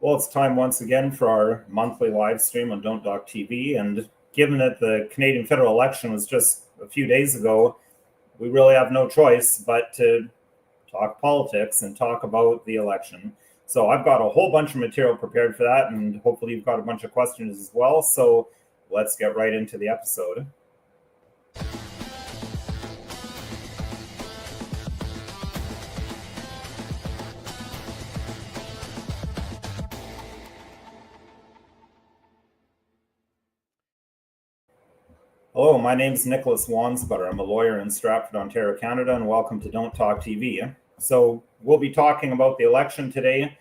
Well, it's time once again for our monthly live stream on Don't Talk TV. And given that the Canadian federal election was just a few days ago, we really have no choice but to talk politics and talk about the election. So I've got a whole bunch of material prepared for that, and hopefully you've got a bunch of questions as well. So let's get right into the episode. Hello, my name is Nicholas Wansbutter. I'm a lawyer in Stratford, Ontario, Canada, and welcome to Don't Talk TV. So we'll be talking about the election today.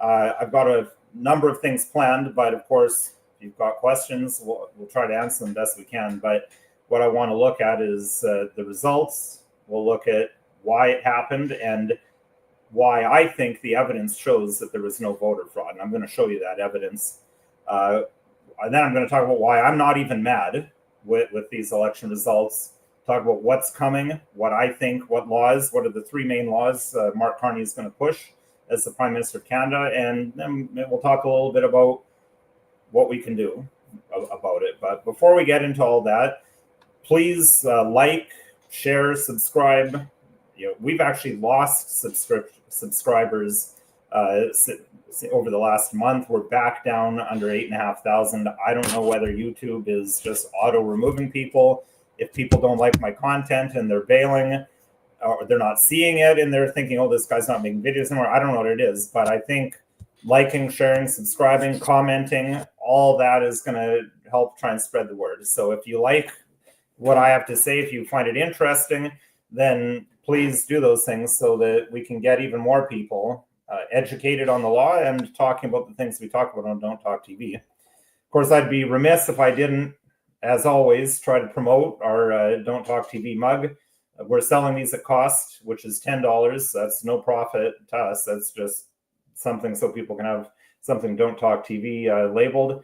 I've got a number of things planned, but of course, if you've got questions, we'll try to answer them best we can. But what I want to look at is the results. We'll look at why it happened and why I think the evidence shows that there was no voter fraud. And I'm going to show you that evidence. And then I'm going to talk about why I'm not even mad with these election results, talk about what's coming, what I think, what are the three main laws Mark Carney is going to push as the Prime Minister of Canada, and then we'll talk a little bit about what we can do about it. But before we get into all that, please like, share, subscribe. We've actually lost subscribers over the last month. We're back down under 8,500. I don't know whether YouTube is just auto removing people. If people don't like my content and they're bailing, or they're not seeing it and they're thinking, oh, this guy's not making videos anymore. I don't know what it is, but I think liking, sharing, subscribing, commenting, all that is going to help try and spread the word. So if you like what I have to say, if you find it interesting, then please do those things so that we can get even more people educated on the law and talking about the things we talk about on Don't Talk TV. Of course, I'd be remiss if I didn't, as always, try to promote our Don't Talk TV mug. We're selling these at cost, which is $10. That's no profit to us. That's just something so people can have something Don't Talk TV labeled.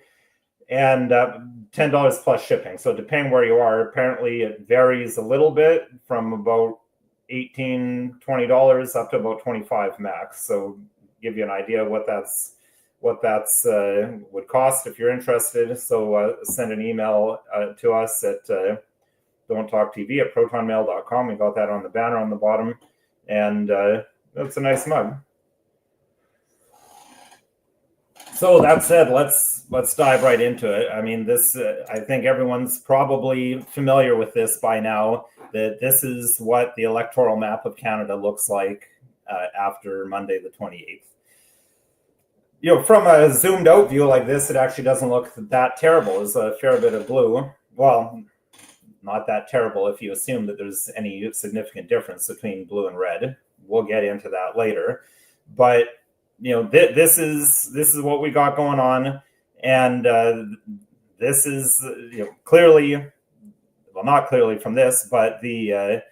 And $10 plus shipping. So depending where you are, apparently it varies a little bit from about $18, $20 up to about $25 max. So give you an idea what that's would cost if you're interested. So send an email to us at don'ttalktv@protonmail.com. We got that on the banner on the bottom, and that's a nice mug. So that said, let's dive right into it. I mean, this I think everyone's probably familiar with this by now, that this is what the electoral map of Canada looks like after Monday the 28th. From a zoomed out view like this, it actually doesn't look that terrible. There's a fair bit of blue. Well, not that terrible if you assume that there's any significant difference between blue and red. We'll get into that later. But this is what we got going on, and this is clearly, well, not clearly from this, but the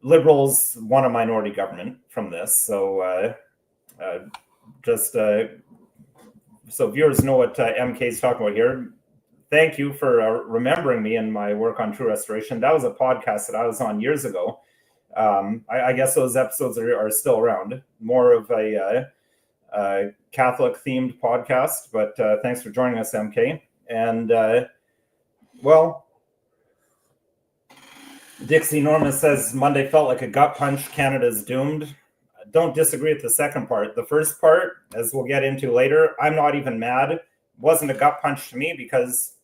Liberals won a minority government from this. So so viewers know what MK is talking about here. Thank you for remembering me and my work on True Restoration. That was a podcast that I was on years ago. I guess those episodes are still around. More of a Catholic-themed podcast, but thanks for joining us, MK. And, well, Dixie Norma says, Monday felt like a gut punch. Canada's doomed. Don't disagree with the second part. The first part, as we'll get into later, I'm not even mad. It wasn't a gut punch to me because,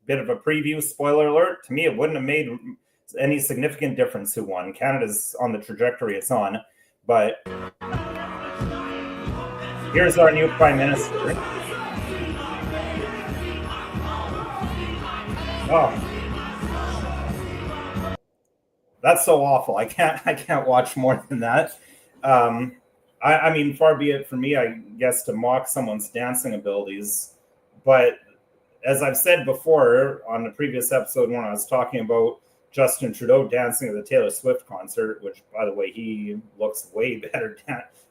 bit of a preview, spoiler alert, to me it wouldn't have made any significant difference who won. Canada's on the trajectory it's on, but here's our new Prime Minister. Oh, that's so awful. I can't watch more than that. I mean, far be it for me, I guess, to mock someone's dancing abilities, but as I've said before on the previous episode when I was talking about Justin Trudeau dancing at the Taylor Swift concert, which, by the way, he looks way better.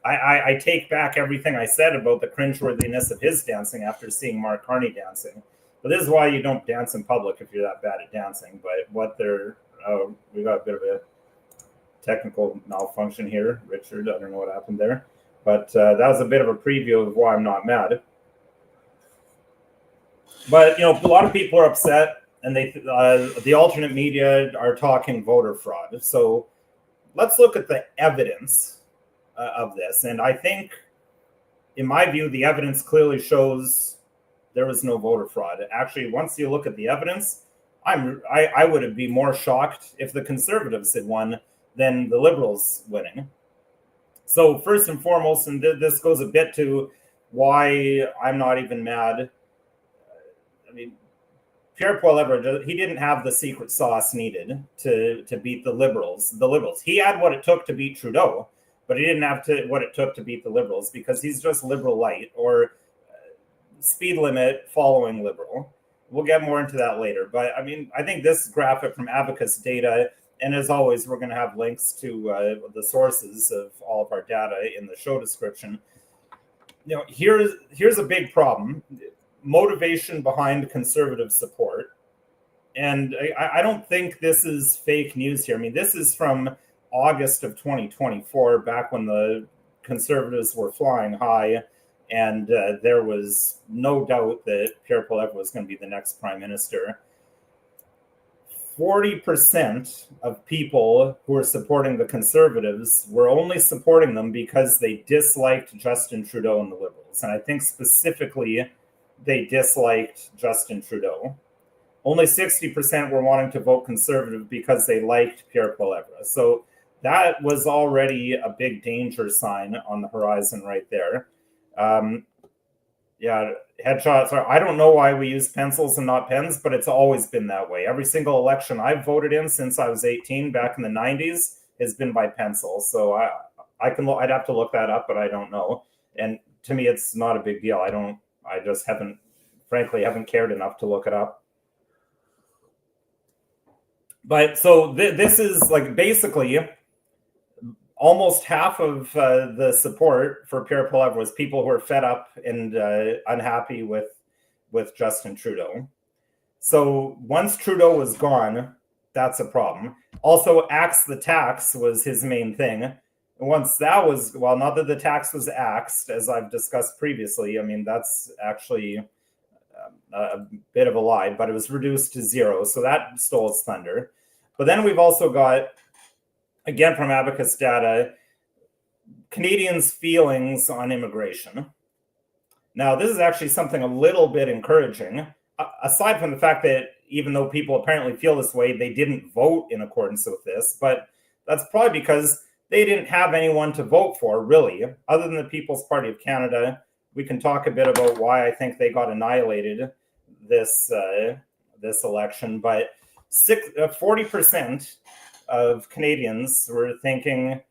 I take back everything I said about the cringeworthiness of his dancing after seeing Mark Carney dancing. But this is why you don't dance in public if you're that bad at dancing. But we got a bit of a technical malfunction here, Richard. I don't know what happened there. But that was a bit of a preview of why I'm not mad. But a lot of people are upset, and the alternate media are talking voter fraud. So let's look at the evidence of this. And I think, in my view, the evidence clearly shows there was no voter fraud. Actually, once you look at the evidence, I would be more shocked if the Conservatives had won than the Liberals winning. So first and foremost, and this goes a bit to why I'm not even mad. I mean, Pierre Poilievre, he didn't have the secret sauce needed to beat the Liberals. He had what it took to beat Trudeau, but he didn't have what it took to beat the Liberals because he's just liberal light, or speed limit following liberal. We'll get more into that later. But I mean, I think this graphic from Abacus data, and as always, we're going to have links to the sources of all of our data in the show description. Here's a big problem. Motivation behind Conservative support. And I don't think this is fake news here. I mean, this is from August of 2024, back when the Conservatives were flying high, and there was no doubt that Pierre Poilievre was going to be the next prime minister. 40% of people who were supporting the Conservatives were only supporting them because they disliked Justin Trudeau and the Liberals. And I think specifically they disliked Justin Trudeau. Only 60% were wanting to vote Conservative because they liked Pierre Poilievre. So that was already a big danger sign on the horizon right there. Headshots are, I don't know why we use pencils and not pens, but it's always been that way. Every single election I've voted in since I was 18 back in the 90s has been by pencil. So I'd have to look that up, but I don't know. And to me, it's not a big deal. I just haven't cared enough to look it up. But so this is like basically almost half of the support for Pierre Poilievre was people who are fed up and unhappy with Justin Trudeau. So once Trudeau was gone, that's a problem. Also, axe the tax was his main thing. And once that was, well, not that the tax was axed, as I've discussed previously. I mean, that's actually a bit of a lie, but it was reduced to zero. So that stole its thunder. But then we've also got, again, from Abacus data, Canadians' feelings on immigration. Now, this is actually something a little bit encouraging, aside from the fact that even though people apparently feel this way, they didn't vote in accordance with this. But that's probably because they didn't have anyone to vote for, really, other than the People's Party of Canada. We can talk a bit about why I think they got annihilated this election. But 40% of Canadians were thinking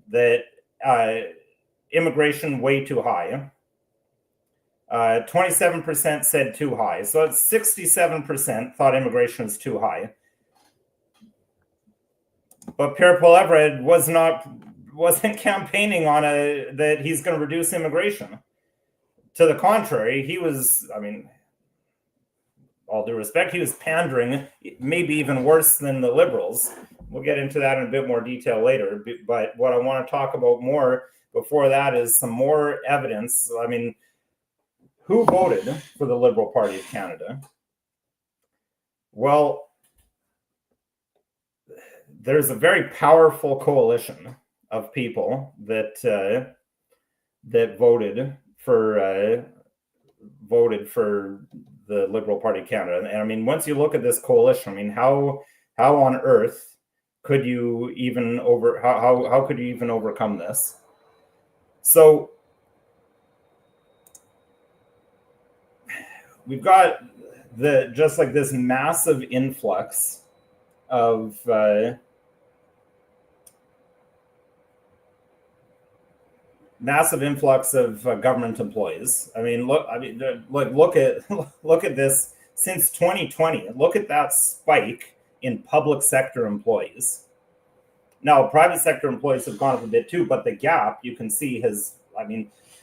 that immigration way too high. 27% said too high. So it's 67% thought immigration was too high. But Pierre Poilievre wasn't campaigning on that he's going to reduce immigration. To the contrary, he was, I mean, all due respect, he was pandering, maybe even worse than the Liberals. We'll get into that in a bit more detail later. But what I want to talk about more before that is some more evidence. I mean, who voted for the Liberal Party of Canada? Well, there's a very powerful coalition of people that voted for the Liberal Party of Canada. And I mean, once you look at this coalition, I mean, how on earth could you even how could you even overcome this? So we've got just like this massive influx of government employees. I mean, look at this since 2020. Look at that spike in public sector employees. Now, private sector employees have gone up a bit too, but the gap you can see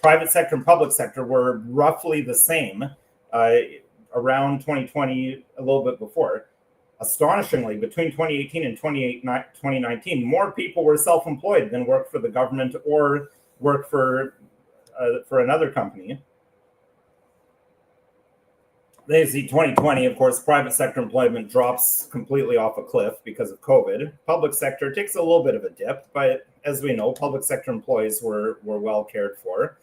private sector and public sector were roughly the same around 2020, a little bit before. Astonishingly, between 2018 and 2019, more people were self-employed than worked for the government or work for another company. They see 2020, of course, private sector employment drops completely off a cliff because of COVID. Public sector takes a little bit of a dip, but as we know, public sector employees were well cared for.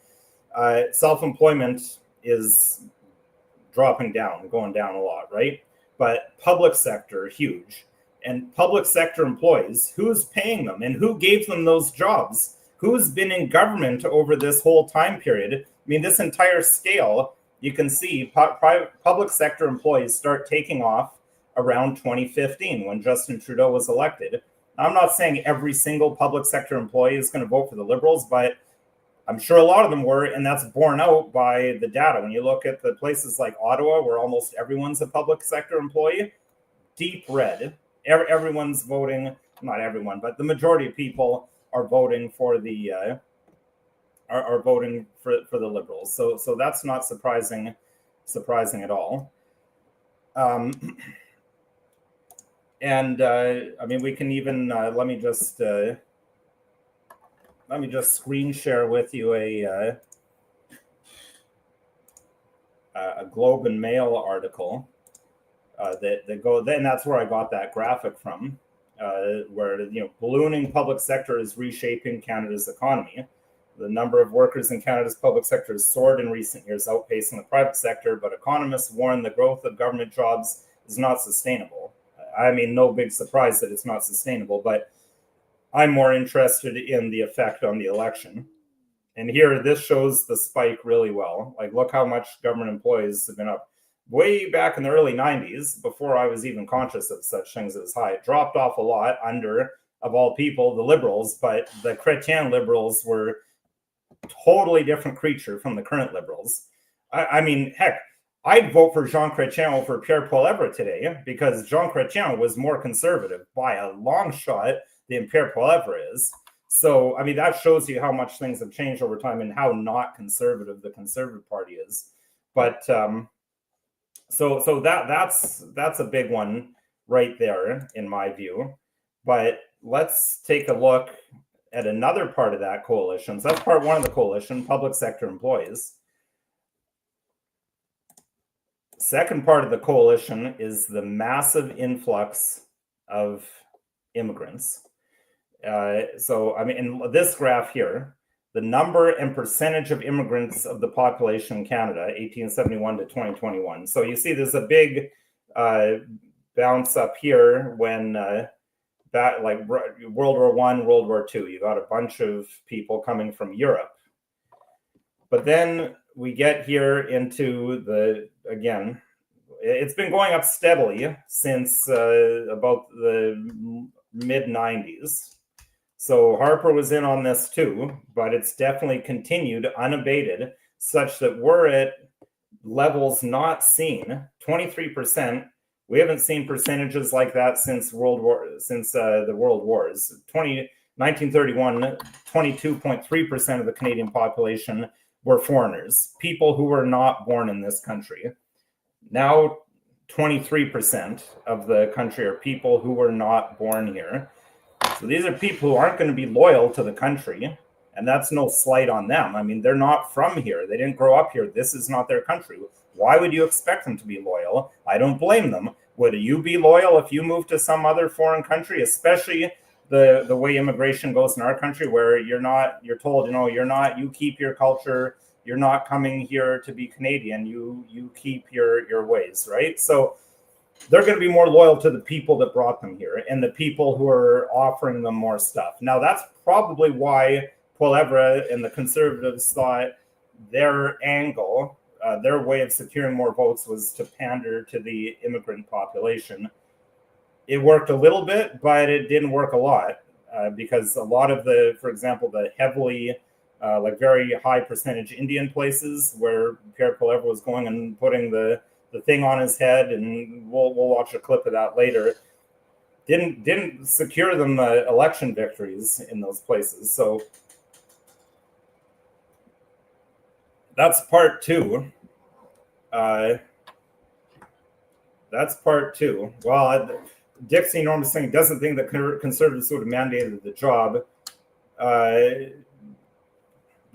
Self-employment is dropping down, going down a lot, right? But public sector, huge. And public sector employees, who's paying them and who gave them those jobs? Who's been in government over this whole time period? I mean, this entire scale, you can see public sector employees start taking off around 2015 when Justin Trudeau was elected. I'm not saying every single public sector employee is going to vote for the Liberals, but I'm sure a lot of them were, and that's borne out by the data. When you look at the places like Ottawa, where almost everyone's a public sector employee, deep red. Everyone's voting, not everyone, but the majority of people are voting for the are voting for the Liberals. So that's not surprising at all. And I mean, we can even let me just screen share with you a Globe and Mail article that go. Then that's where I got that graphic from, where ballooning public sector is reshaping Canada's economy. The number of workers in Canada's public sector has soared in recent years, outpacing the private sector, but economists warn the growth of government jobs is not sustainable. I mean, no big surprise that it's not sustainable, but I'm more interested in the effect on the election. And here, this shows the spike really well. Like, look how much government employees have been up. Way back in the early 90s, before I was even conscious of such things as high, it dropped off a lot under, of all people, the Liberals, but the Chrétien Liberals were totally different creature from the current Liberals. I mean, heck, I'd vote for Jean Chrétien over Pierre Poilievre today because Jean Chrétien was more conservative by a long shot than Pierre Poilievre is. So, I mean, that shows you how much things have changed over time and how not conservative the Conservative Party is. But so that's a big one right there in my view. But let's take a look at another part of that coalition. So that's part one of the coalition, public sector employees. Second part of the coalition is the massive influx of immigrants. So, I mean, in this graph here, the number and percentage of immigrants of the population in Canada, 1871 to 2021. So you see there's a big bounce up here when that, like World War I, World War II, you got a bunch of people coming from Europe. But then we get here into again, it's been going up steadily since about the mid-90s. So Harper was in on this too, but it's definitely continued unabated, such that we're at levels not seen, 23%. We haven't seen percentages like that since the World Wars. 1931, 22.3% of the Canadian population were foreigners, people who were not born in this country. Now, 23% of the country are people who were not born here. So these are people who aren't going to be loyal to the country, and that's no slight on them. I mean, they're not from here. They didn't grow up here. This is not their country. Why would you expect them to be loyal? I don't blame them. Would you be loyal if you moved to some other foreign country, especially the way immigration goes in our country, where you're told, you keep your culture, you're not coming here to be Canadian, you keep your ways, right? So they're going to be more loyal to the people that brought them here and the people who are offering them more stuff. Now, that's probably why Poilievre and the Conservatives thought their angle, their way of securing more votes was to pander to the immigrant population. It worked a little bit, but it didn't work a lot because a lot of for example, the heavily, very high percentage Indian places where Pierre Poilievre was going and putting the thing on his head, and we'll watch a clip of that later, didn't secure them election victories in those places. So that's part two. Well, Dixie Norm is saying doesn't think that Conservatives would have mandated the job.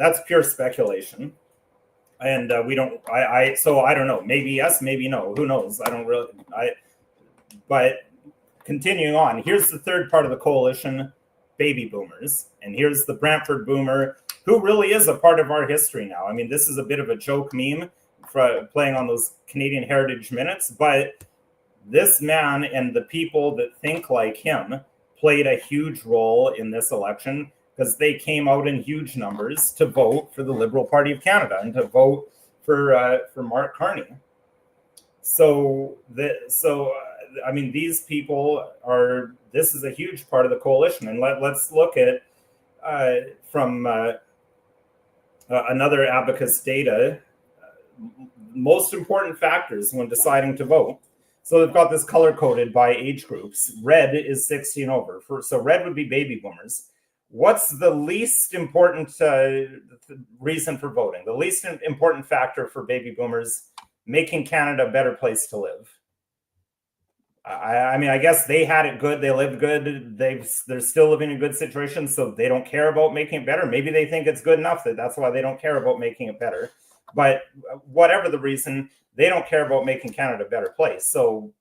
that's pure speculation. And we don't, so I don't know, maybe yes, maybe no, who knows? I don't really, but continuing on, here's the third part of the coalition, baby boomers. And here's the Brantford boomer, who really is a part of our history now. I mean, this is a bit of a joke meme for playing on those Canadian Heritage Minutes, but this man and the people that think like him played a huge role in this election, because they came out in huge numbers to vote for the Liberal Party of Canada and to vote for Mark Carney. So I mean, these people are. This is a huge part of the coalition, and let's look at from another Abacus data. Most important factors when deciding to vote. So they've got this color coded by age groups. Red is 60 and over. So red would be baby boomers. What's the least important reason for voting? The least important factor for baby boomers, making Canada a better place to live. I mean, I guess they had it good. They lived good. They're still living in good situations, so they don't care about making it better. Maybe they think it's good enough that's why they don't care about making it better. But whatever the reason, they don't care about making Canada a better place. So,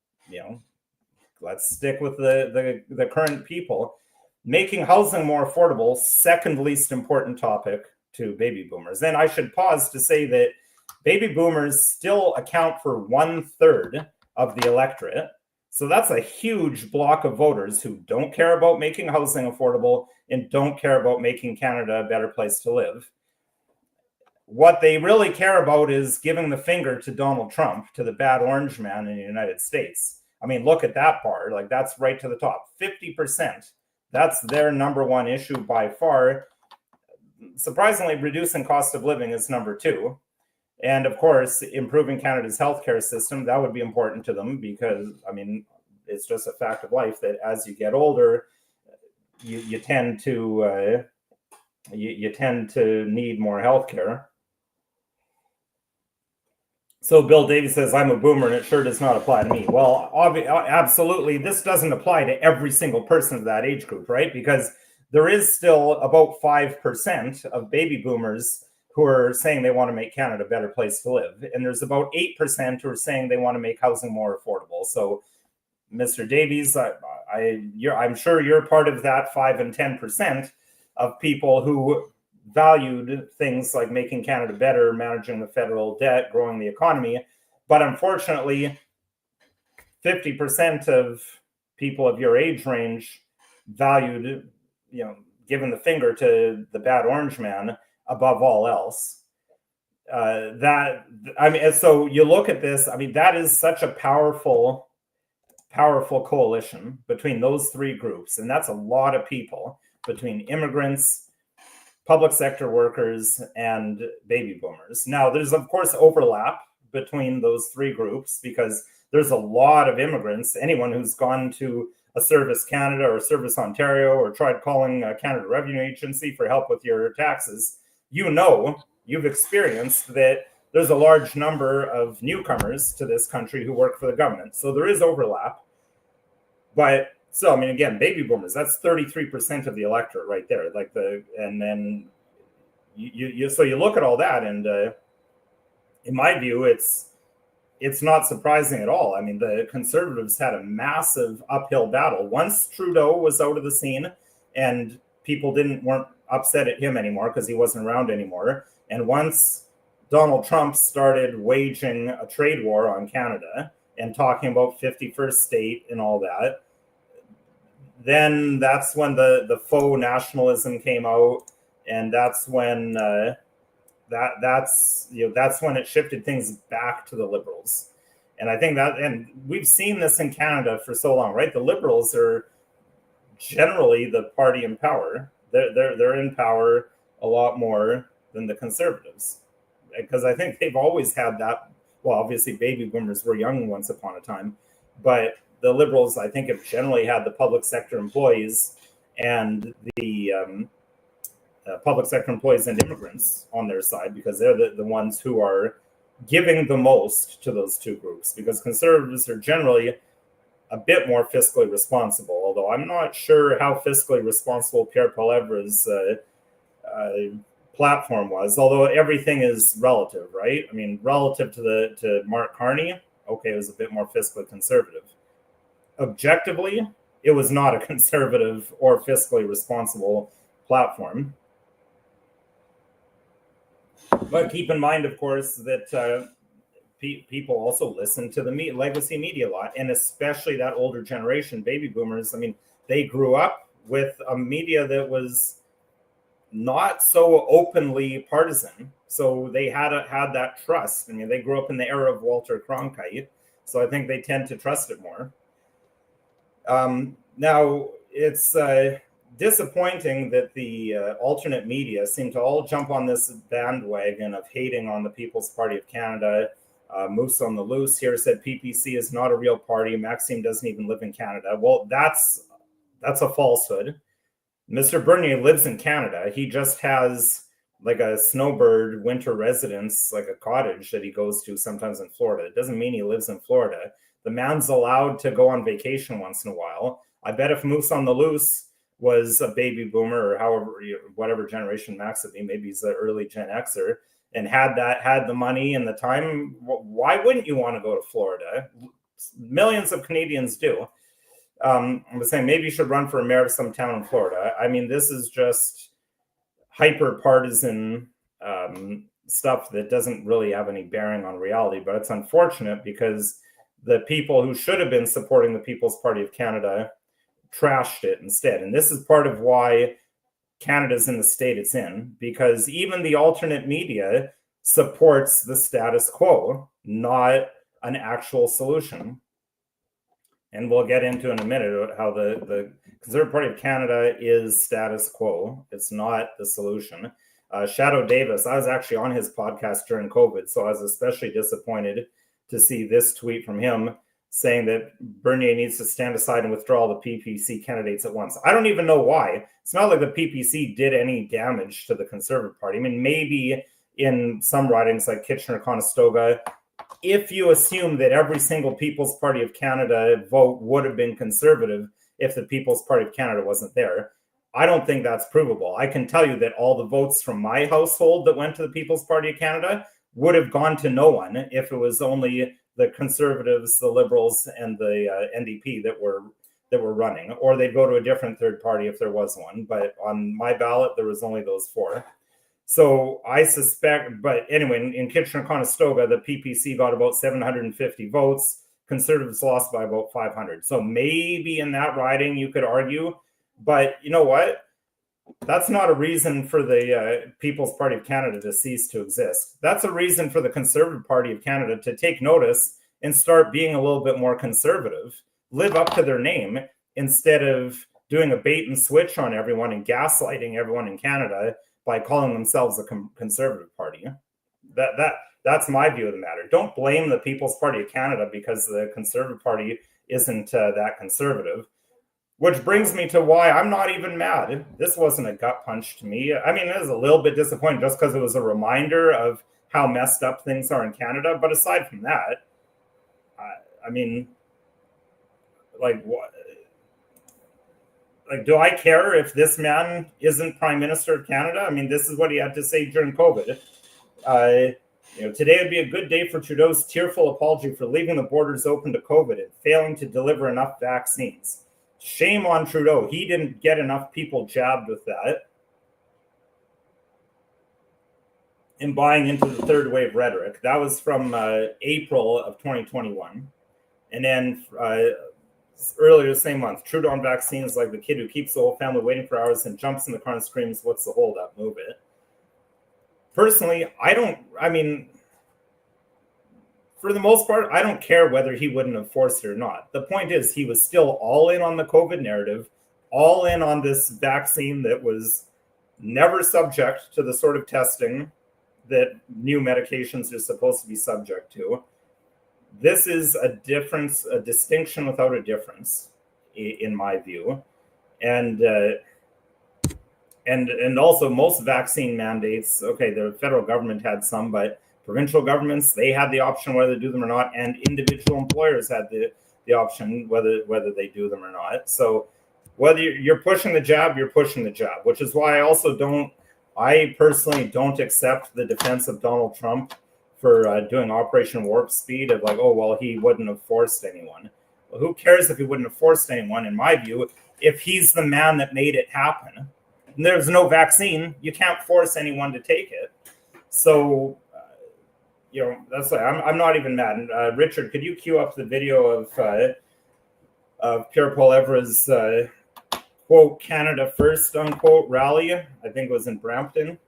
let's stick with the current people. Making housing more affordable, second least important topic to baby boomers. Then I should pause to say that baby boomers still account for 1/3 of the electorate. So that's a huge block of voters who don't care about making housing affordable and don't care about making Canada a better place to live. What they really care about is giving the finger to Donald Trump, to the bad orange man in the United States. I mean, look at that bar. Like, that's right to the top. 50%. That's their number one issue by far. Surprisingly, reducing cost of living is number 2. And of course, improving Canada's healthcare system, that would be important to them because, I mean, it's just a fact of life that as you get older, you tend to need more healthcare. So Bill Davies says, I'm a boomer and it sure does not apply to me. Well, absolutely, this doesn't apply to every single person of that age group, right? Because there is still about 5% of baby boomers who are saying they want to make Canada a better place to live. And there's about 8% who are saying they want to make housing more affordable. So, Mr. Davies, I'm sure you're part of that 5 and 10% of people who valued things like making Canada better, managing the federal debt, growing the economy. But unfortunately, 50% of people of your age range valued, giving the finger to the bad orange man above all else. So you look at this, I mean, that is such a powerful coalition between those 3 groups. And that's a lot of people between immigrants, public sector workers, and baby boomers. Now, there's, of course, overlap between those 3 groups because there's a lot of immigrants. Anyone who's gone to a Service Canada or Service Ontario or tried calling a Canada Revenue Agency for help with your taxes, you've experienced that there's a large number of newcomers to this country who work for the government. So there is overlap. But so, I mean, again, baby boomers, that's 33% of the electorate right there. And then so you look at all that, and in my view, it's not surprising at all. I mean, the Conservatives had a massive uphill battle. Once Trudeau was out of the scene and people weren't upset at him anymore because he wasn't around anymore. And once Donald Trump started waging a trade war on Canada and talking about 51st state and all that, then that's when the faux nationalism came out, and that's when that's when it shifted things back to the Liberals. And I think and we've seen this in Canada for so long, right? The Liberals are generally the party in power. They're in power a lot more than the Conservatives, because I think they've always had that. Well, obviously, baby boomers were young once upon a time, but the Liberals, I think, have generally had the public sector employees and the public sector employees and immigrants on their side, because they're the ones who are giving the most to those 2 groups, because Conservatives are generally a bit more fiscally responsible, although I'm not sure how fiscally responsible Pierre Poilievre's platform was, although everything is relative, right? I mean, relative to Mark Carney, okay, it was a bit more fiscally conservative. Objectively, it was not a conservative or fiscally responsible platform. But keep in mind, of course, that people also listen to the legacy media a lot, and especially that older generation, baby boomers. I mean, they grew up with a media that was not so openly partisan, so they had that trust. I mean, they grew up in the era of Walter Cronkite, so I think they tend to trust it more. Now, it's disappointing that the alternate media seem to all jump on this bandwagon of hating on the People's Party of Canada. Moose on the Loose here said PPC is not a real party. Maxime doesn't even live in Canada. Well, that's a falsehood. Mr. Bernier lives in Canada. He just has like a snowbird winter residence, like a cottage that he goes to sometimes in Florida. It doesn't mean he lives in Florida. The man's allowed to go on vacation once in a while. I bet if Moose on the Loose was a baby boomer or however, whatever generation Max would be, maybe he's an early Gen Xer, and had the money and the time, why wouldn't you want to go to Florida? Millions of Canadians do. I was saying maybe you should run for a mayor of some town in Florida. I mean, this is just hyper partisan stuff that doesn't really have any bearing on reality, but it's unfortunate because the people who should have been supporting the People's Party of Canada trashed it instead. And this is part of why Canada's in the state it's in, because even the alternate media supports the status quo, not an actual solution. And we'll get into in a minute how the Conservative Party of Canada is status quo. It's not the solution. Shadow Davis, I was actually on his podcast during COVID, so I was especially disappointed to see this tweet from him saying that Bernier needs to stand aside and withdraw all the PPC candidates at once. I don't even know why. It's not like the PPC did any damage to the Conservative Party. I mean, maybe in some ridings like Kitchener-Conestoga, if you assume that every single People's Party of Canada vote would have been Conservative if the People's Party of Canada wasn't there, I don't think that's provable. I can tell you that all the votes from my household that went to the People's Party of Canada would have gone to no one if it was only the Conservatives, the Liberals, and the NDP that were running, or they'd go to a different third party if there was one. But on my ballot, there was only those four. So I suspect, but anyway, in Kitchener-Conestoga, the PPC got about 750 votes. Conservatives lost by about 500. So maybe in that riding you could argue, but you know what? That's not a reason for the People's Party of Canada to cease to exist. That's a reason for the Conservative Party of Canada to take notice and start being a little bit more conservative, live up to their name, instead of doing a bait and switch on everyone and gaslighting everyone in Canada by calling themselves a conservative party. That's my view of the matter. Don't blame the People's Party of Canada because the Conservative Party isn't that conservative. Which brings me to why I'm not even mad. This wasn't a gut punch to me. I mean, it was a little bit disappointing just because it was a reminder of how messed up things are in Canada. But aside from that, I mean, like, what? Like, do I care if this man isn't Prime Minister of Canada? I mean, this is what he had to say during COVID. Today would be a good day for Trudeau's tearful apology for leaving the borders open to COVID and failing to deliver enough vaccines. Shame on Trudeau. He didn't get enough people jabbed with that. And buying into the third wave rhetoric. That was from April of 2021. And then earlier the same month, Trudeau on vaccines like the kid who keeps the whole family waiting for hours and jumps in the car and screams, "What's the holdup? Move it." Personally, for the most part, I don't care whether he wouldn't have forced it or not. The point is, he was still all in on the COVID narrative, all in on this vaccine that was never subject to the sort of testing that new medications are supposed to be subject to. This is a distinction without a difference, in my view. And also most vaccine mandates, okay, the federal government had some, but provincial governments, they had the option whether to do them or not, and individual employers had the option whether they do them or not. So whether you're pushing the jab, you're pushing the jab, which is why I also don't I personally don't accept the defense of Donald Trump for doing Operation Warp Speed of like, oh, well, he wouldn't have forced anyone. Well, who cares if he wouldn't have forced anyone, in my view, if he's the man that made it happen. And there's no vaccine. You can't force anyone to take it. So, that's like, I'm not even mad. Richard, could you cue up the video of Pierre Poilievre's quote, Canada First, unquote, rally? I think it was in Brampton.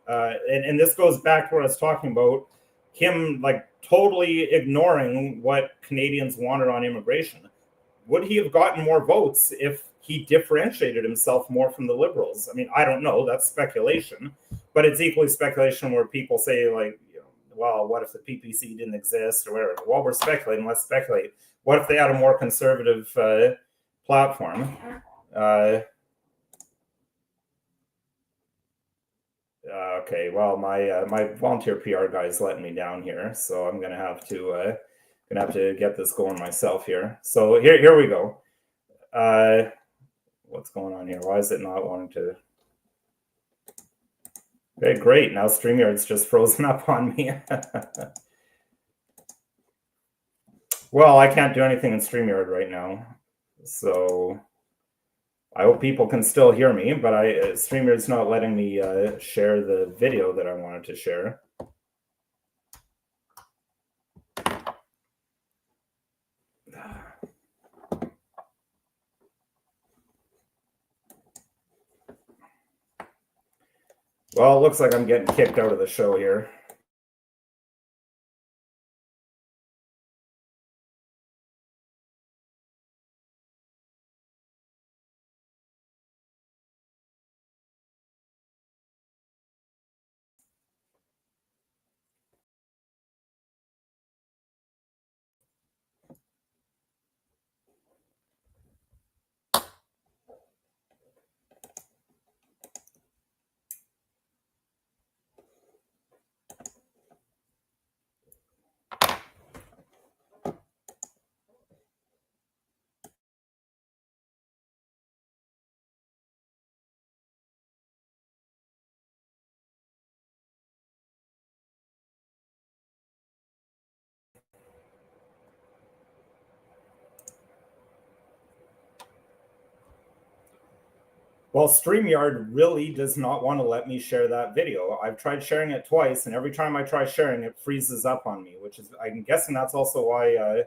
And this goes back to what I was talking about, him like totally ignoring what Canadians wanted on immigration. Would he have gotten more votes if he differentiated himself more from the Liberals? I mean, I don't know. That's speculation. But it's equally speculation where people say, like, well, what if the PPC didn't exist or whatever? Well, we're speculating. Let's speculate. What if they had a more conservative platform? Okay, well, my volunteer PR guy is letting me down here, so I'm gonna have to get this going myself here. So here we go. What's going on here? Why is it not wanting to? Okay, great. Now StreamYard's just frozen up on me. Well, I can't do anything in StreamYard right now, so I hope people can still hear me, but StreamYard's not letting me share the video that I wanted to share. Well, it looks like I'm getting kicked out of the show here. Well, StreamYard really does not want to let me share that video. I've tried sharing it twice, and every time I try sharing, it freezes up on me, which is, I'm guessing that's also why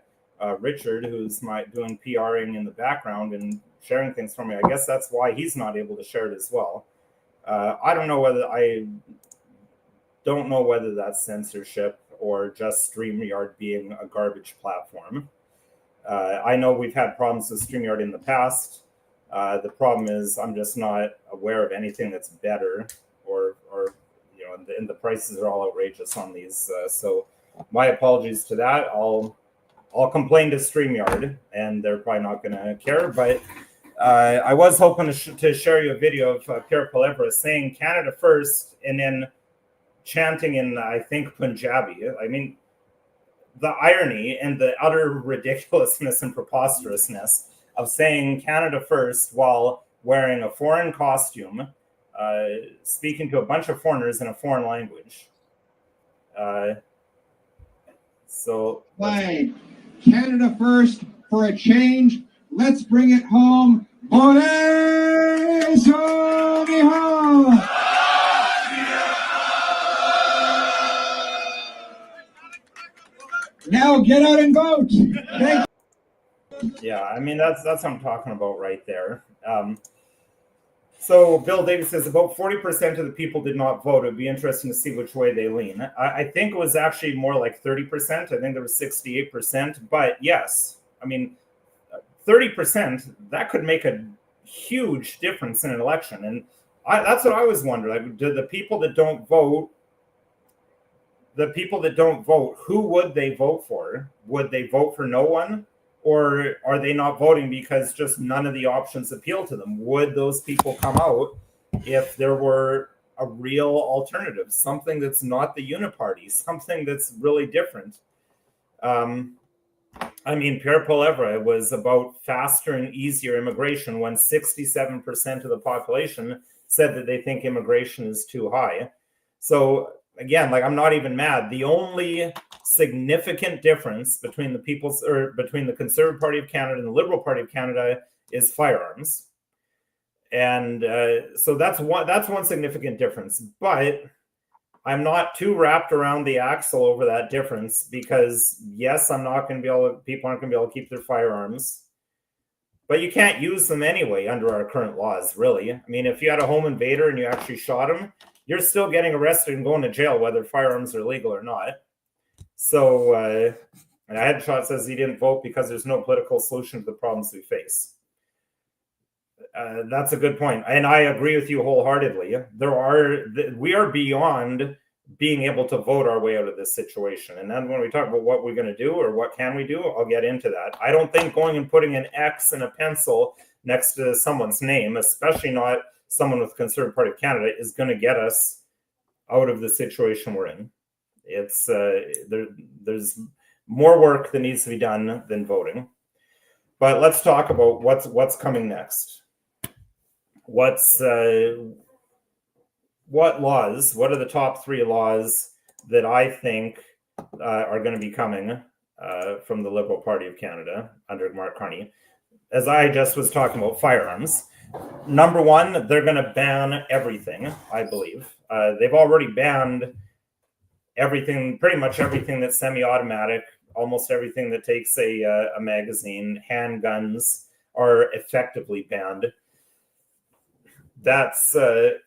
Richard, who's doing PRing in the background and sharing things for me, I guess that's why he's not able to share it as well. I don't know whether that's censorship or just StreamYard being a garbage platform. I know we've had problems with StreamYard in the past. The problem is I'm just not aware of anything that's better, or and the prices are all outrageous on these. So my apologies to that. I'll complain to StreamYard, and they're probably not going to care. But I was hoping to share you a video of Pierre Poilievre saying Canada first, and then chanting in, I think, Punjabi. I mean, the irony and the utter ridiculousness and preposterousness of saying Canada first while wearing a foreign costume, speaking to a bunch of foreigners in a foreign language. Canada first for a change. Let's bring it home. Now get out and vote. Yeah, I mean, that's what I'm talking about right there. So Bill Davis says about 40% of the people did not vote. It would be interesting to see which way they lean. I think it was actually more like 30%. I think there was 68%. But yes, I mean, 30%, that could make a huge difference in an election. And that's what I was wondering. Like, do the people that don't vote, who would they vote for? Would they vote for no one? Or are they not voting because just none of the options appeal to them? Would those people come out if there were a real alternative, something that's not the uniparty, something that's really different? I mean, Pierre Poilievre was about faster and easier immigration when 67% of the population said that they think immigration is too high. So again, like, I'm not even mad. The only significant difference between between the Conservative Party of Canada and the Liberal Party of Canada is firearms. And so that's one significant difference. But I'm not too wrapped around the axle over that difference, because yes, people aren't going to be able to keep their firearms, but you can't use them anyway under our current laws, really. I mean, if you had a home invader and you actually shot him, you're still getting arrested and going to jail, whether firearms are legal or not. So Headshot says he didn't vote because there's no political solution to the problems we face. That's a good point, and I agree with you wholeheartedly. We are beyond being able to vote our way out of this situation. And then when we talk about what we're going to do or what can we do, I'll get into that. I don't think going and putting an X and a pencil next to someone's name, especially not someone with Conservative Party of Canada, is going to get us out of the situation we're in. It's there's more work that needs to be done than voting. But let's talk about what's coming next. What are the top 3 laws that I think are going to be coming from the Liberal Party of Canada under Mark Carney? As I just was talking about firearms, number 1, they're going to ban everything, I believe. They've already banned everything, pretty much everything that's semi-automatic, almost everything that takes a magazine. Handguns are effectively banned. That's going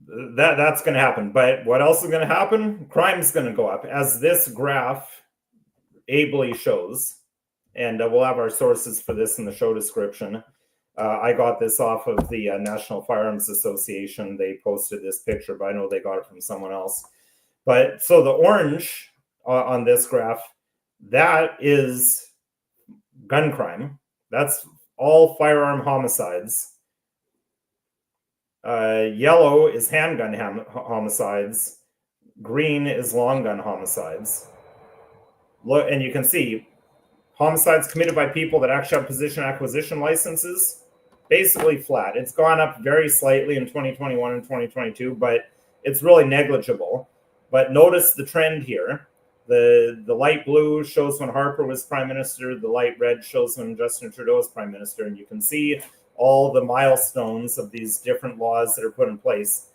to happen. But what else is going to happen? Crime's going to go up, as this graph ably shows. And we'll have our sources for this in the show description. I got this off of the National Firearms Association. They posted this picture, but I know they got it from someone else. But so the orange on this graph, that is gun crime. That's all firearm homicides. Yellow is handgun homicides. Green is long gun homicides. Look, and you can see homicides committed by people that actually have position acquisition licenses, basically flat. It's gone up very slightly in 2021 and 2022, but it's really negligible. But notice the trend here. The light blue shows when Harper was prime minister. The light red shows when Justin Trudeau was prime minister. And you can see all the milestones of these different laws that are put in place.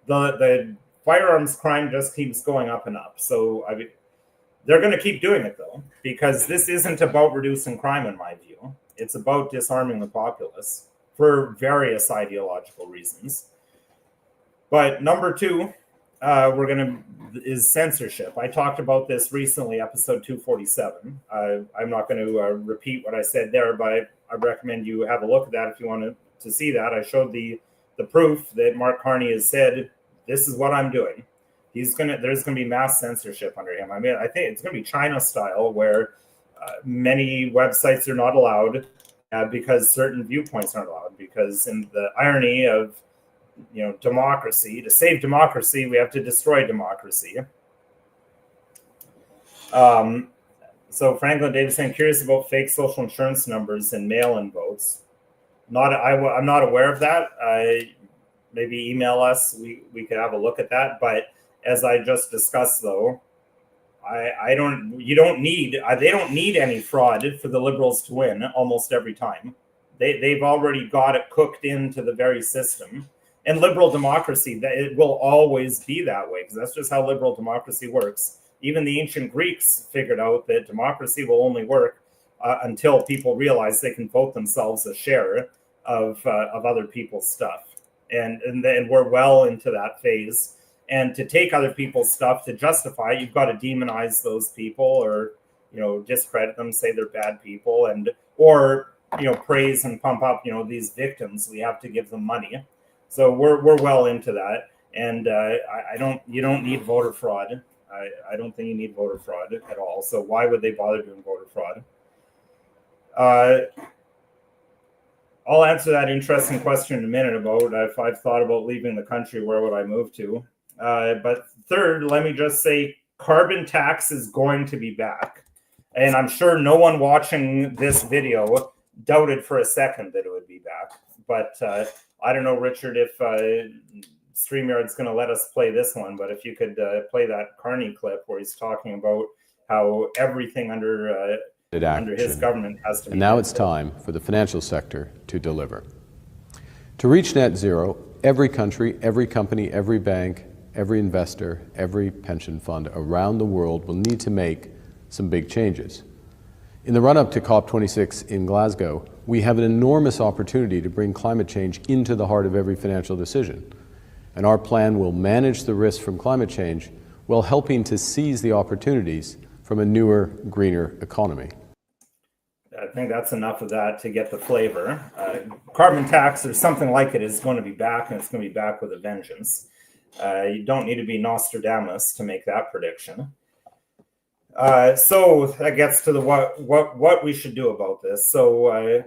The firearms crime just keeps going up and up. So they're going to keep doing it, though, because this isn't about reducing crime, in my view. It's about disarming the populace for various ideological reasons. But number 2, is censorship. I talked about this recently, episode 247. I'm not going to repeat what I said there, but I recommend you have a look at that if you want to see that. I showed the proof that Mark Carney has said, this is what I'm doing. There's going to be mass censorship under him. I mean, I think it's going to be China style, where many websites are not allowed because certain viewpoints aren't allowed. Because in the irony of democracy, to save democracy, we have to destroy democracy. So Franklin Davis saying, curious about fake social insurance numbers and mail-in votes. I'm not aware of that. Maybe email us. We could have a look at that. But as I just discussed, though, they don't need any fraud for the Liberals to win almost every time. They've already got it cooked into the very system. And liberal democracy, it will always be that way, because that's just how liberal democracy works. Even the ancient Greeks figured out that democracy will only work until people realize they can vote themselves a share of other people's stuff. And then we're well into that phase. And to take other people's stuff to justify, you've got to demonize those people, or discredit them, say they're bad people, or praise and pump up these victims. We have to give them money. So we're well into that, and you don't need voter fraud. I don't think you need voter fraud at all. So why would they bother doing voter fraud? I'll answer that interesting question in a minute about if I've thought about leaving the country, where would I move to? But third, let me just say, carbon tax is going to be back, and I'm sure no one watching this video doubted for a second that it would be back. But I don't know, Richard, if StreamYard's going to let us play this one, but if you could play that Carney clip where he's talking about how everything under his government has to be. And now it's time for the financial sector to deliver. To reach net zero, every country, every company, every bank, every investor, every pension fund around the world will need to make some big changes. In the run-up to COP26 in Glasgow, we have an enormous opportunity to bring climate change into the heart of every financial decision. And our plan will manage the risks from climate change while helping to seize the opportunities from a newer, greener economy. I think that's enough of that to get the flavor. Carbon tax or something like it is going to be back, and it's going to be back with a vengeance. You don't need to be Nostradamus to make that prediction. So that gets to the what we should do about this. So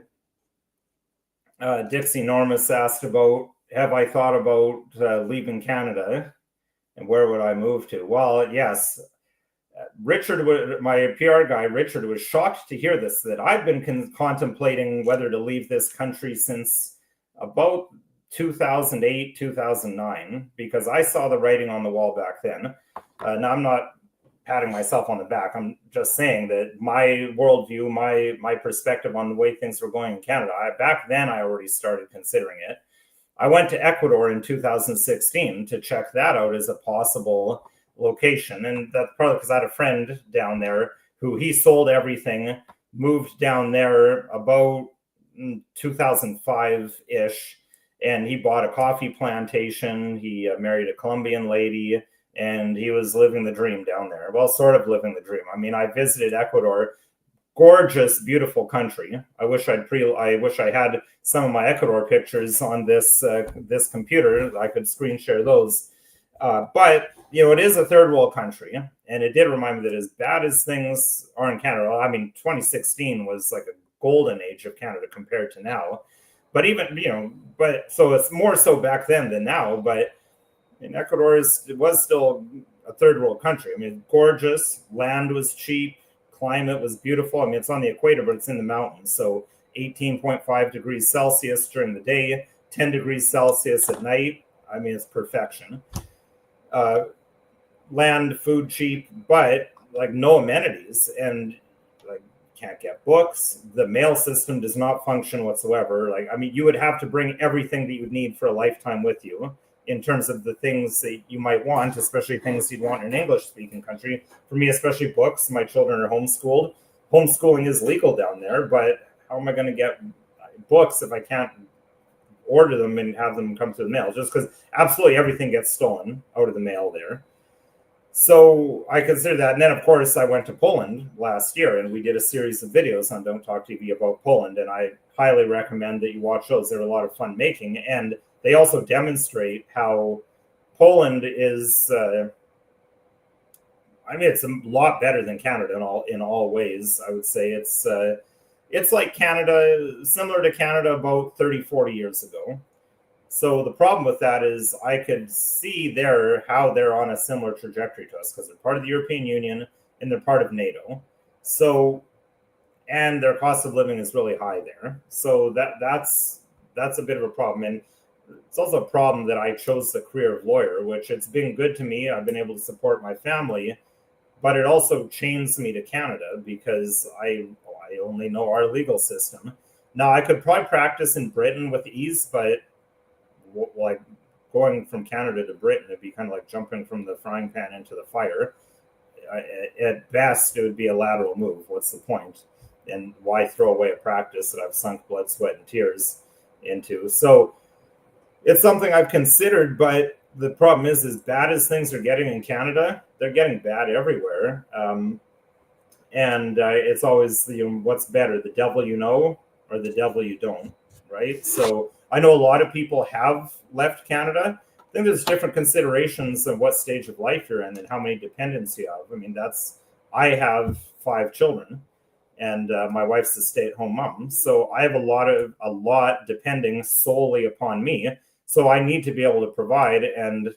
Dixie Normus asked about, have I thought about leaving Canada, and where would I move to? Well, yes. Richard, my PR guy, Richard, was shocked to hear this, that I've been contemplating whether to leave this country since about 2008, 2009, because I saw the writing on the wall back then. Now, I'm not patting myself on the back. I'm just saying that my worldview, my perspective on the way things were going in Canada, back then I already started considering it. I went to Ecuador in 2016 to check that out as a possible location, and that's probably because I had a friend down there who he sold everything, moved down there about 2005-ish, and he bought a coffee plantation. He married a Colombian lady, and he was living the dream down there. Well, sort of living the dream. I mean, I visited Ecuador, gorgeous, beautiful country. I wish I had some of my Ecuador pictures on this computer. I could screen share those. But, you know, it is a third world country, and it did remind me that as bad as things are in Canada, I mean, 2016 was like a golden age of Canada compared to now. But even, you know, but so it's more so back then than now. But in Ecuador, it was still a third world country. I mean, gorgeous, land was cheap, climate was beautiful. I mean, it's on the equator, but it's in the mountains. So 18.5 degrees Celsius during the day, 10 degrees Celsius at night. I mean, it's perfection. Land, food cheap, but like no amenities, and like can't get books. The mail system does not function whatsoever. Like, I mean, you would have to bring everything that you would need for a lifetime with you in terms of the things that you might want, especially things you'd want in an English-speaking country. For me, especially books. My children are homeschooled. Homeschooling is legal down there, but how am I going to get books if I can't order them and have them come through the mail? Just because absolutely everything gets stolen out of the mail there. So I consider that. And then, of course, I went to Poland last year, and we did a series of videos on Don't Talk TV about Poland, and I highly recommend that you watch those. They're a lot of fun making, and they also demonstrate how Poland is, I mean, it's a lot better than Canada in all ways. I would say it's like Canada, similar to Canada about 30, 40 years ago. So the problem with that is I could see how they're on a similar trajectory to us because they're part of the European Union and they're part of NATO. So, and their cost of living is really high there. So that's a bit of a problem. And it's also a problem that I chose the career of lawyer, which it's been good to me. I've been able to support my family, but it also chains me to Canada because I only know our legal system. Now, I could probably practice in Britain with ease, but like going from Canada to Britain, it'd be kind of like jumping from the frying pan into the fire. At best, it would be a lateral move. What's the point? And why throw away a practice that I've sunk blood, sweat, and tears into? So it's something I've considered, but the problem is, as bad as things are getting in Canada, they're getting bad everywhere. And it's always what's better, the devil you know or the devil you don't, right? So I know a lot of people have left Canada. I think there's different considerations of what stage of life you're in and how many dependents you have. I mean, I have 5 children, and my wife's a stay-at-home mom. So I have a lot depending solely upon me. So I need to be able to provide, and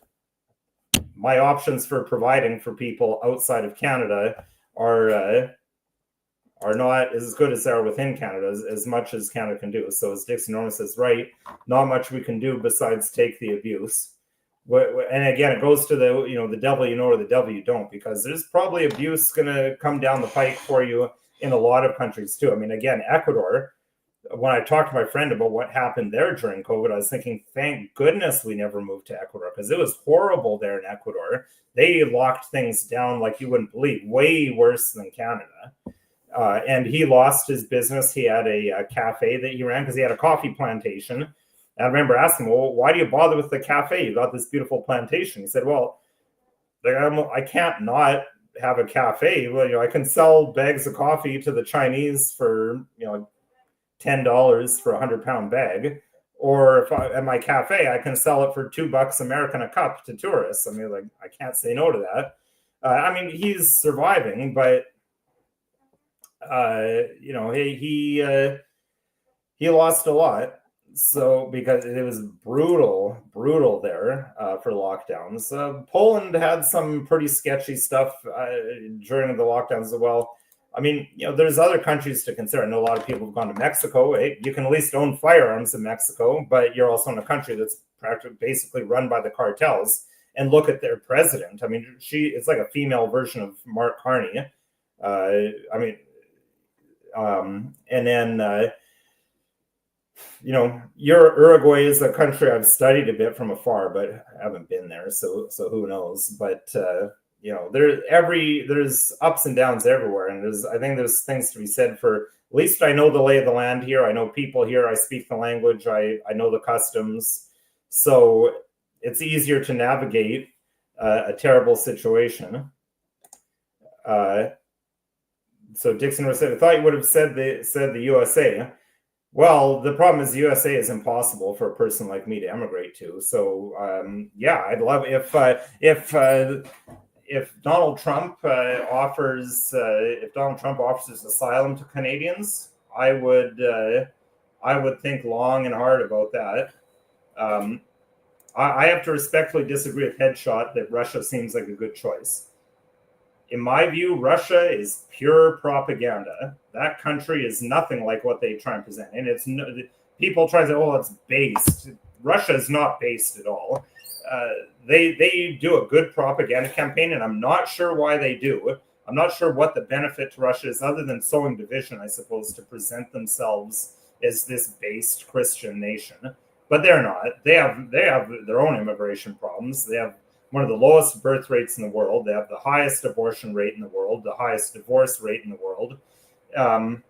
my options for providing for people outside of Canada are are not as good as they are within Canada, as much as Canada can do. So as Dixon Norman says, right, not much we can do besides take the abuse. And again, it goes to the, the devil you know or the devil you don't, because there's probably abuse going to come down the pike for you in a lot of countries too. I mean, again, Ecuador, when I talked to my friend about what happened there during COVID, I was thinking, thank goodness we never moved to Ecuador, because it was horrible there in Ecuador. They locked things down like you wouldn't believe, way worse than Canada. And he lost his business. He had a cafe that he ran because he had a coffee plantation. And I remember asking him, well, why do you bother with the cafe? You got this beautiful plantation. He said, well, I can't not have a cafe. Well, I can sell bags of coffee to the Chinese for, $10 for a 100-pound bag. Or if at my cafe, I can sell it for $2 American a cup to tourists. I mean, I can't say no to that. I mean, he's surviving, but he lost a lot. So because it was brutal there for lockdowns. Poland had some pretty sketchy stuff during the lockdowns as well. I mean, there's other countries to consider. I know a lot of people have gone to Mexico. Hey, you can at least own firearms in Mexico, but you're also in a country that's basically run by the cartels. And look at their president. I mean, it's like a female version of Mark Carney. And then, Uruguay is a country I've studied a bit from afar, but I haven't been there. So who knows? But, there's ups and downs everywhere. And I think there's things to be said for, at least I know the lay of the land here. I know people here. I speak the language. I know the customs. So it's easier to navigate a terrible situation. So Dixon said, I thought you would have said the USA. Well, the problem is the USA is impossible for a person like me to emigrate to. So I'd love if Donald Trump offers asylum to Canadians, I would think long and hard about that. I have to respectfully disagree with Headshot that Russia seems like a good choice. In my view, Russia is pure propaganda. That country is nothing like what they try and present. And people try to say, oh, it's based. Russia is not based at all. They do a good propaganda campaign, and I'm not sure why they do. I'm not sure what the benefit to Russia is, other than sowing division, I suppose, to present themselves as this based Christian nation. But they're not. They have their own immigration problems. They have one of the lowest birth rates in the world. They have the highest abortion rate in the world, the highest divorce rate in the world. And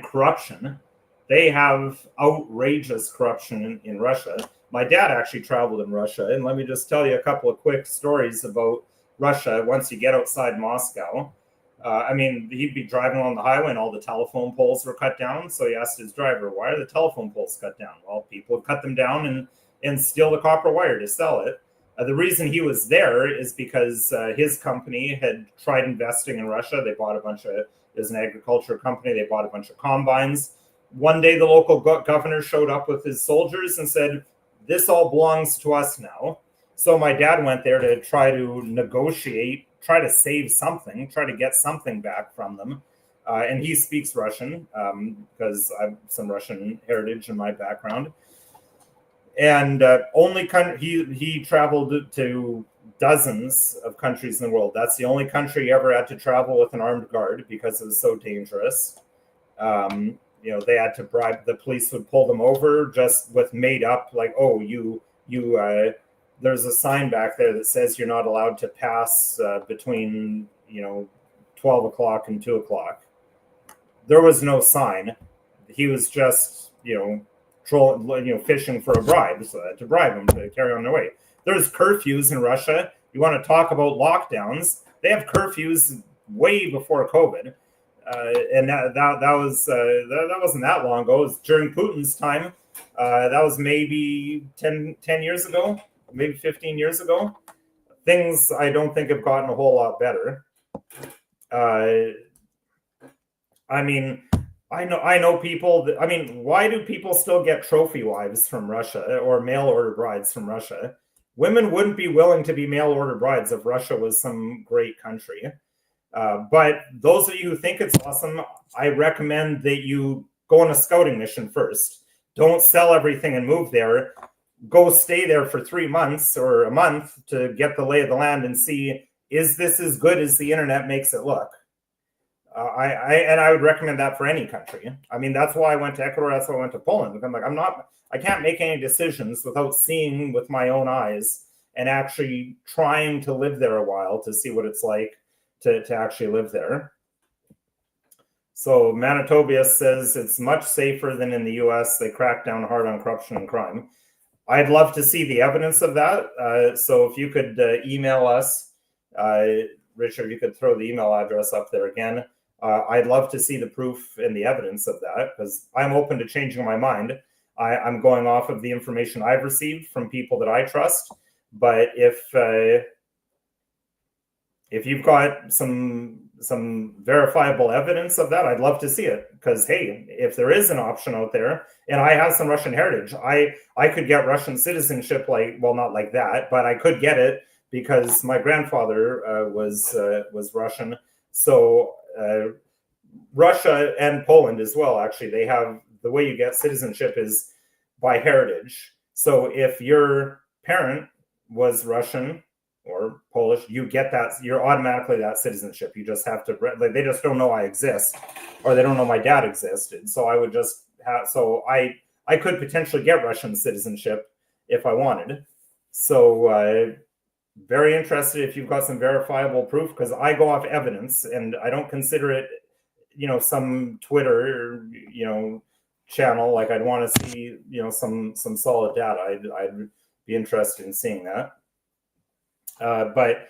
corruption. They have outrageous corruption in Russia. My dad actually traveled in Russia, and let me just tell you a couple of quick stories about Russia once you get outside Moscow. He'd be driving along the highway and all the telephone poles were cut down. So he asked his driver, why are the telephone poles cut down? Well, people have cut them down and steal the copper wire to sell it. The reason he was there is because his company had tried investing in Russia. They bought it was an agriculture company. They bought a bunch of combines. One day, the local governor showed up with his soldiers and said, this all belongs to us now. So my dad went there to try to negotiate, try to save something, try to get something back from them. And he speaks Russian because I have some Russian heritage in my background. And he traveled to dozens of countries in the world. That's the only country he ever had to travel with an armed guard because it was so dangerous. They had to bribe, the police would pull them over just with made up, like, oh, there's a sign back there that says you're not allowed to pass between 12 o'clock and 2 o'clock. There was no sign. He was just fishing for a bribe, so I had to bribe them to carry on their way. There's curfews in Russia. You want to talk about lockdowns? They have curfews way before COVID, and that wasn't that long ago. It was during Putin's time. That was maybe 10 years ago, maybe 15 years ago. Things I don't think have gotten a whole lot better. I know people why do people still get trophy wives from Russia or mail order brides from Russia? Women wouldn't be willing to be mail order brides if Russia was some great country. But those of you who think it's awesome, I recommend that you go on a scouting mission first. Don't sell everything and move there. Go stay there for 3 months or a month to get the lay of the land and see, is this as good as the internet makes it look? I would recommend that for any country. I mean, that's why I went to Ecuador. That's why I went to Poland. I'm like, I can't make any decisions without seeing with my own eyes and actually trying to live there a while to see what it's like to actually live there. So Manitoba says it's much safer than in the US. They crack down hard on corruption and crime. I'd love to see the evidence of that. So if you could email us, Richard, you could throw the email address up there again. I'd love to see the proof and the evidence of that, because I'm open to changing my mind. I'm going off of the information I've received from people that I trust. But if you've got some verifiable evidence of that, I'd love to see it. Because hey, if there is an option out there, and I have some Russian heritage, I could get Russian citizenship, not like that, but I could get it because my grandfather was Russian. So Russia and Poland as well, actually, they have, the way you get citizenship is by heritage. So if your parent was Russian or Polish, you get that, you're automatically that citizenship. You just have to, they just don't know I exist, or they don't know my dad existed. So I would just have, so I could potentially get Russian citizenship if I wanted. So very interested if you've got some verifiable proof, because I go off evidence and I don't consider it, some Twitter, channel. Like, I'd want to see, some solid data. I'd be interested in seeing that. But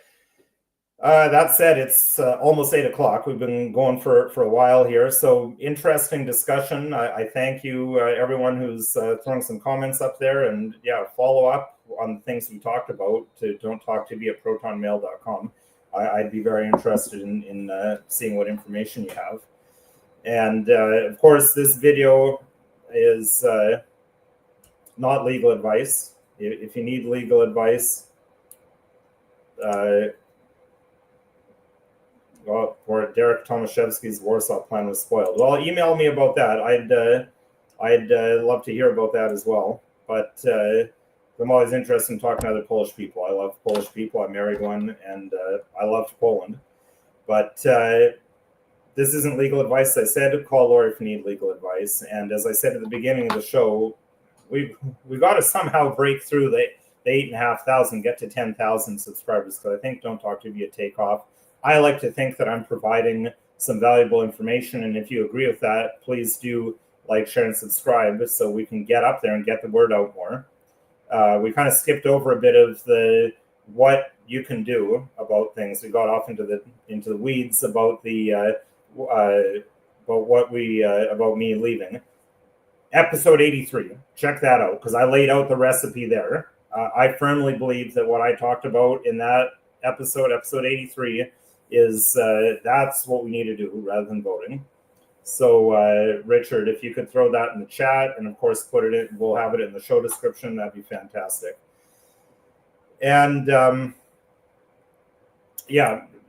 that said, it's almost 8 o'clock. We've been going for a while here. So interesting discussion. I thank you, everyone who's throwing some comments up there, and follow up on the things we talked about to don'ttalktv@protonmail.com. I'd be very interested in seeing what information you have. And of course, this video is not legal advice. If you need legal advice, or Derek Tomaszewski's Warsaw plan was spoiled. Well, email me about that. I'd love to hear about that as well. But I'm always interested in talking to other Polish people. I love Polish people. I married one, and I loved Poland. But this isn't legal advice. I said call a lawyer if you need legal advice. And as I said at the beginning of the show, we've got to somehow break through the 8,500, get to 10,000 subscribers, because I think Don't Talk to Me a takeoff. I like to think that I'm providing some valuable information, and if you agree with that, please do like, share, and subscribe so we can get up there and get the word out more. We kind of skipped over a bit of what you can do about things. We got off into the weeds about about me leaving. Episode 83, check that out, because I laid out the recipe there. I firmly believe that what I talked about in that episode 83, is that's what we need to do rather than voting. So, Richard, if you could throw that in the chat, and of course put it in, we'll have it in the show description, that'd be fantastic. And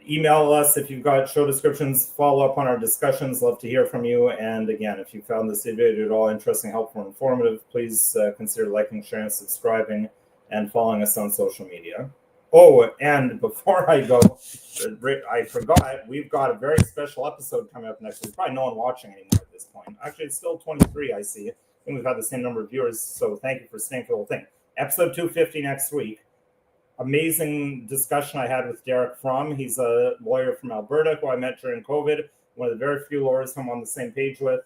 email us if you've got show descriptions, follow up on our discussions. Love to hear from you. And again, if you found this video at all interesting, helpful, and informative, please consider liking, sharing, subscribing, and following us on social media. Oh, and before I go, I forgot, we've got a very special episode coming up next week. Probably no one watching anymore at this point. Actually, it's still 23, I see. I think we've had the same number of viewers, so thank you for staying for the whole thing. Episode 250 next week. Amazing discussion I had with Derek Fromm. He's a lawyer from Alberta who I met during COVID. One of the very few lawyers I'm on the same page with.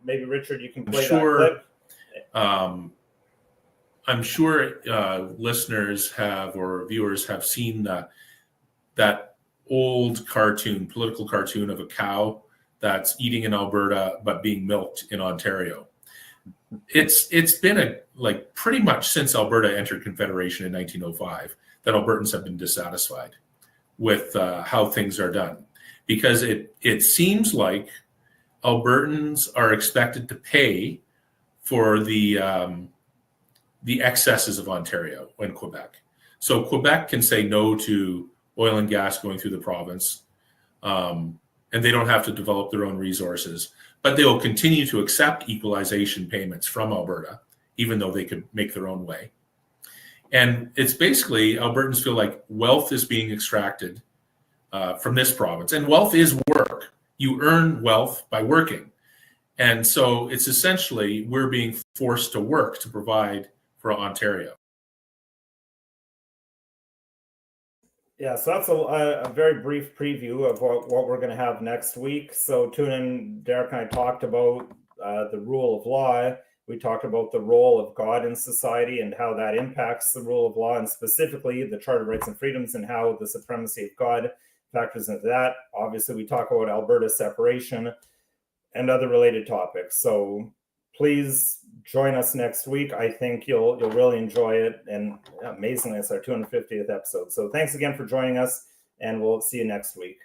Maybe, Richard, you can play that clip. I'm sure listeners have, or viewers have seen that old cartoon, political cartoon of a cow that's eating in Alberta but being milked in Ontario. It's been pretty much since Alberta entered Confederation in 1905 that Albertans have been dissatisfied with how things are done, because it seems like Albertans are expected to pay for the excesses of Ontario and Quebec. So Quebec can say no to oil and gas going through the province. and they don't have to develop their own resources. But they will continue to accept equalization payments from Alberta, even though they could make their own way. And it's basically Albertans feel like wealth is being extracted from this province. And wealth is work. You earn wealth by working. And so it's essentially we're being forced to work to provide for Ontario. Yeah, so that's a very brief preview of what we're going to have next week. So tune in. Derek and I talked about the rule of law. We talked about the role of God in society and how that impacts the rule of law, and specifically the Charter of Rights and Freedoms and how the supremacy of God factors into that. Obviously, we talk about Alberta separation and other related topics. So please join us next week. I think you'll really enjoy it. And amazingly, it's our 250th episode. So thanks again for joining us, and we'll see you next week.